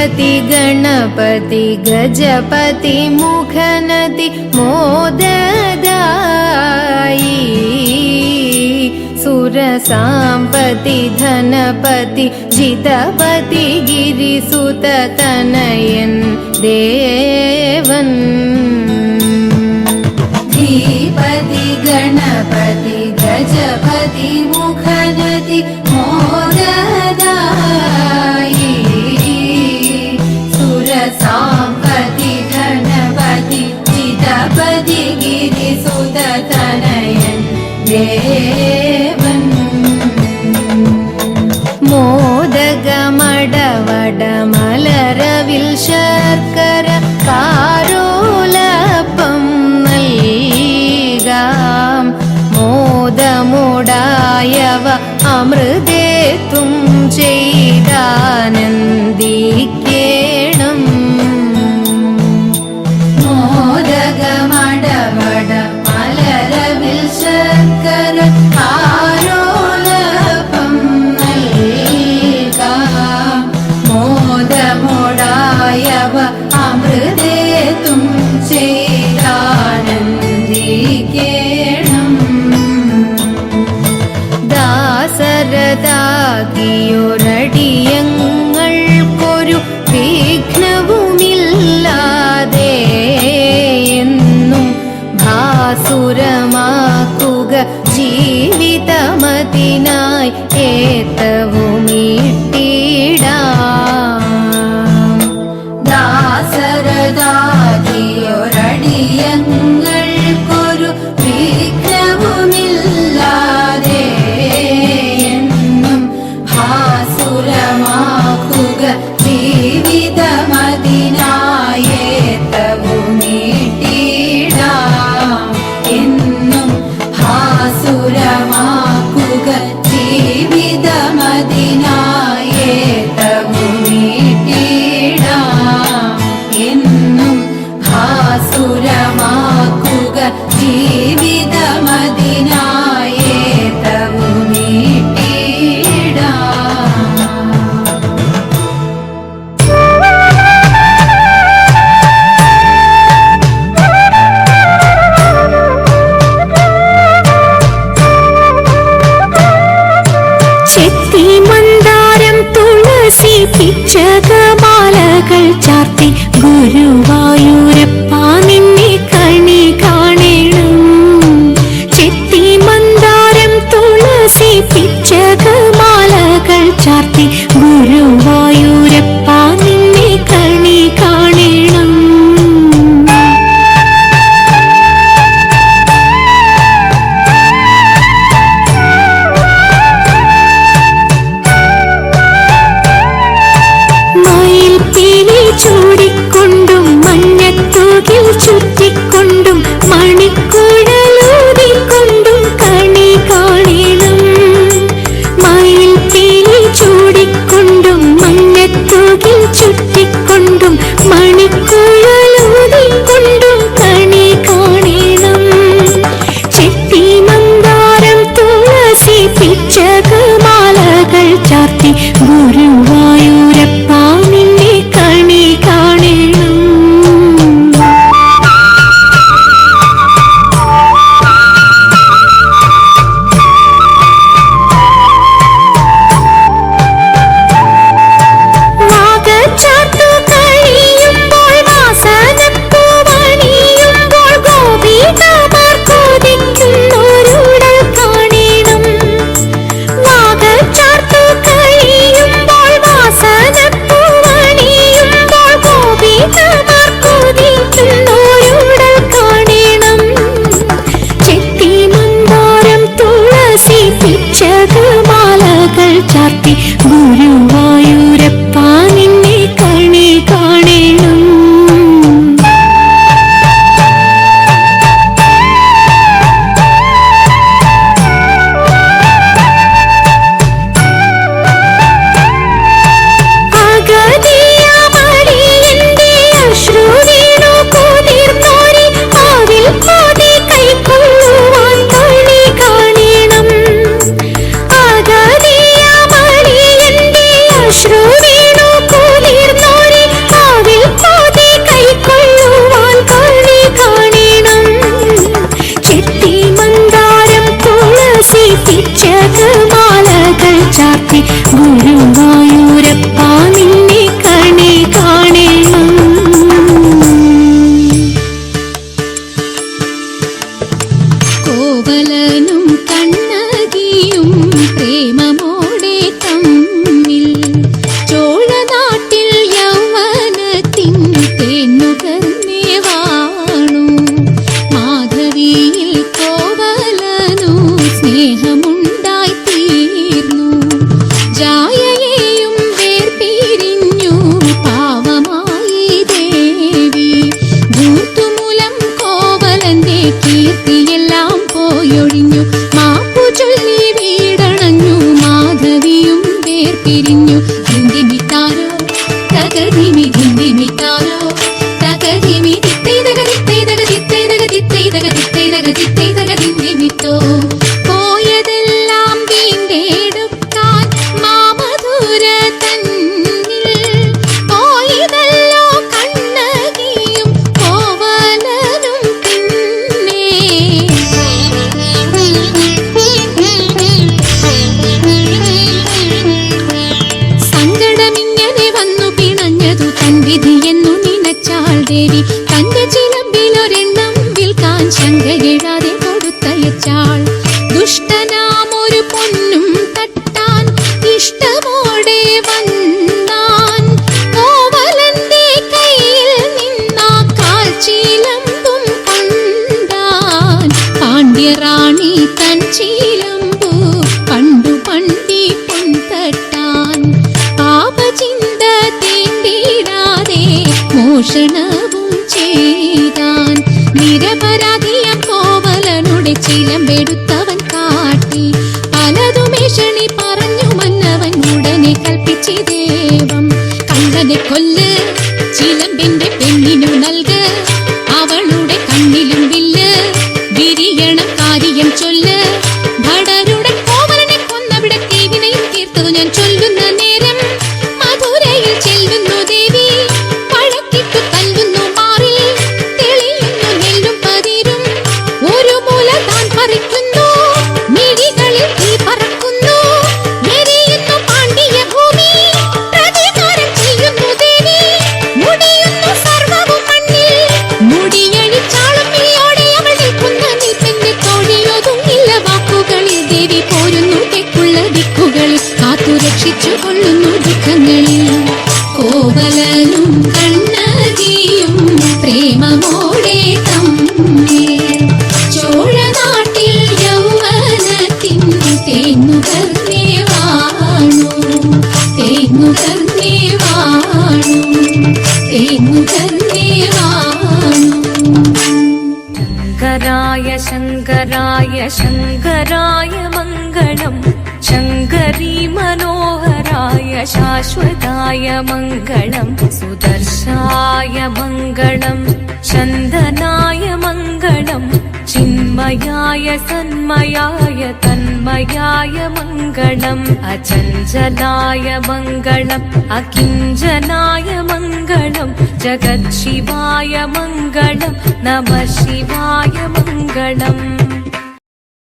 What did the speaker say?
श्रीपति गणपति गजपति मुखनति मोददायी सुरसाम्पति धनपति जितपति गिरिसुत तनयन् देवन् श्रीपति गणपति गजपति मुखनति मोददायी सुरसाम्पति धनपति जितपति गिरिसुत तनयन् देवन् मोदगमडवड मलरविल शर्कर कारोलपं നൽകാം മോദമുടായവ അമൃതേത്തും ചെയ്താനന്ദിക്കേണം മോദഗമടവട മലരവിൽ ശർക്കര ആരോലപം നൽകാം മോദമുടായവ അമൃതേത്തും ചെയ്താനന്ദിക്കേണം ദാസരതാകിയൊരടിയങ്ങൾക്കൊരു വിഘ്നവുമില്ലാതെ എന്നും ഭാസുരമാക്കുക ജീവിതമതിനായി ഏത്തവുമിട്ടിടാം ദാസരതാകിയൊരടിയങ്ങൾക്കൊരു വിഘ്നവുമില്ലാതെ എന്നും ഭാസുരമാക്കുക ജീവിതമതിനായി ഏത്തവുമിട്ടിടാം എന്നും ഭാസുരമാക്കുക ജീവിതമതിനായി ഏത്തവുമിട്ടിടാം എന്നും ഭാസുരമാക്കുക ജീവിതമതിനായി ഏത്തവുമിട്ടിടാം ചെത്തിമന്ദാരം തുളസി പിച്ചകമാലകൾ ചാർത്തി ഗുരുവായൂരപ്പ നിന്നെ കണി കാണണം ചെത്തിമന്ദാരം തുളസി പിച്ചകമാലകൾ ചാർത്തി ഗുരുവായൂരപ്പ നിന്നെ കണി കാണണം ചൂടിക്കൊണ്ടും മഞ്ഞത്തൂകിൽ ചുറ്റിക്കൊണ്ടും മണിക്കുഴലൂതിക്കൊണ്ടും കണി കാണണം മയിൽ പീലി ചൂടിക്കൊണ്ടും മഞ്ഞത്തൂകിൽ ചുറ്റിക്കൊണ്ടും മണിക്കുഴലൂതിക്കൊണ്ടും കണി കാണണം ചെത്തിമന്ദാരം തുളസി പിച്ചകമാലകൾ ചാർത്തി ഗുരുവായൂരപ്പ നിന്നെ കണി കാണണം വാഗച്ചാർത്തു കഴിയുമ്പോൾ വാസനപ്പൂവണിയുമ്പോൾ ഗോപികമാർ കൊതിക്കുന്നൊരുടൽ കാണണം വാഗച്ചാർത്തു കഴിയുമ്പോൾ വാസനപ്പൂവണിയുമ്പോൾ ഗോപികമാർ കൊതിക്കുന്നൊരുടൽ കാണണം ചെത്തിമന്ദാരം തുളസി പിച്ചകമാലകൾ ചാർത്തി ഗുരുവായൂരപ്പ നിന്നെ കണി കാണണം അഗതിയമടിയന്റെ അശ്രുവീണു കുതിർന്നോരി ആവിൽ കോതി കൈക്കൊള്ളുവാൻ കണി കാണണം അഗതിയമടിയന്റെ ദേവി തന്റെ ചിലമ്പിലൊരെണ്ണം വിൽക്കാൻ ശങ്കയിടാതെ കൊടുത്തയച്ചാൾ. ദുഷ്ടനാം ഒരു പൊന്നും തട്ടാൻ ഇഷ്ടമോടെ വന്നാൻ. കോവലന്റെ കയ്യിൽ നിന്നാ കാൽച്ചീലമ്പും കൊണ്ടാൻ. പാണ്ഡ്യറാണി തൻ ചീലമ്പു കണ്ടു പണ്ടി പൊൻതട്ടാൻ. പാപചിന്ത തീണ്ടിടാതെ മോഷണവും ചെയ്താൻ. നിരപരാധിയ കോവലനുടെ ചിലമ്പെടുത്തവൻ കാട്ടി. പലതുമേഷണി പറഞ്ഞു മന്നവൻ ഉടനെ കൽപ്പിച്ചി ദേവം. കള്ളനെ കൊല്ല്, ചിലമ്പിന്റെ പെണ്ണിനു നൽക്, അവളുടെ കണ്ണിലും വില്ല്, വിരിയണം കാര്യം ചൊല്ല്. ഭടരുടെ കോവലനെ കൊന്നവിടെ തീവിനെയും തീർത്തതു ഞാൻ ചൊല്ലുന്ന നേരം മധുരയിൽ ചെല്ലുന്നു ദേവി. പഴക്കിട്ടു തല്ലുന്നു മാറിൽ, തെളിയുന്നു നെല്ലും പതിരും. ഒരു മൂല താൻ പറിക്കുന്നു, മിഴികളിൽ തീ പറക്കുന്നു. എരിയുന്നു പാണ്ഡ്യ ഭൂമി, പ്രതികാരം ചെയ്യുന്നു ദേവി. മുടിയുന്നു സർവവും മണ്ണിൽ, മുടിയഴിച്ചാളും മിഴിയോടെ അവൾ നിൽക്കുന്ന നിൽപ്പിന്റെ തോഴിയൊതുങ്ങില്ല വാക്കുകളിൽ. ദേവി പോരുന്നു തെക്കുള്ള ദിക്കുകളിൽ, കാത്തു രക്ഷിച്ചു കൊള്ളുന്നു ദുഃഖങ്ങളിൽ. കോവലനും കണ്ണകിയും പ്രേമമോടെ തമ്മിൽ ചോഴനാട്ടിൽ യൗവനത്തിൻ തേന്നുകർന്നേ വാണു. തേന്നുകർന്നേ വാണു, തേന്നുകർന്നേ വാണു. ശങ്കരായ ശങ്കരായ ശങ്കരായ മംഗളം. ശങ്കരീ മനോഹരായ ശാശ്വതായ മംഗളം. സുദർശായ മംഗളം, ചന്ദനായ മംഗളം. ചിന്മയായ സന്മയായ തന്മയായ മംഗളം. അചഞ്ചലായ മംഗളം, അകിഞ്ചനായ മംഗളം. ജഗത് ശിവായ മംഗളം, നമഃ ശിവായ മംഗളം.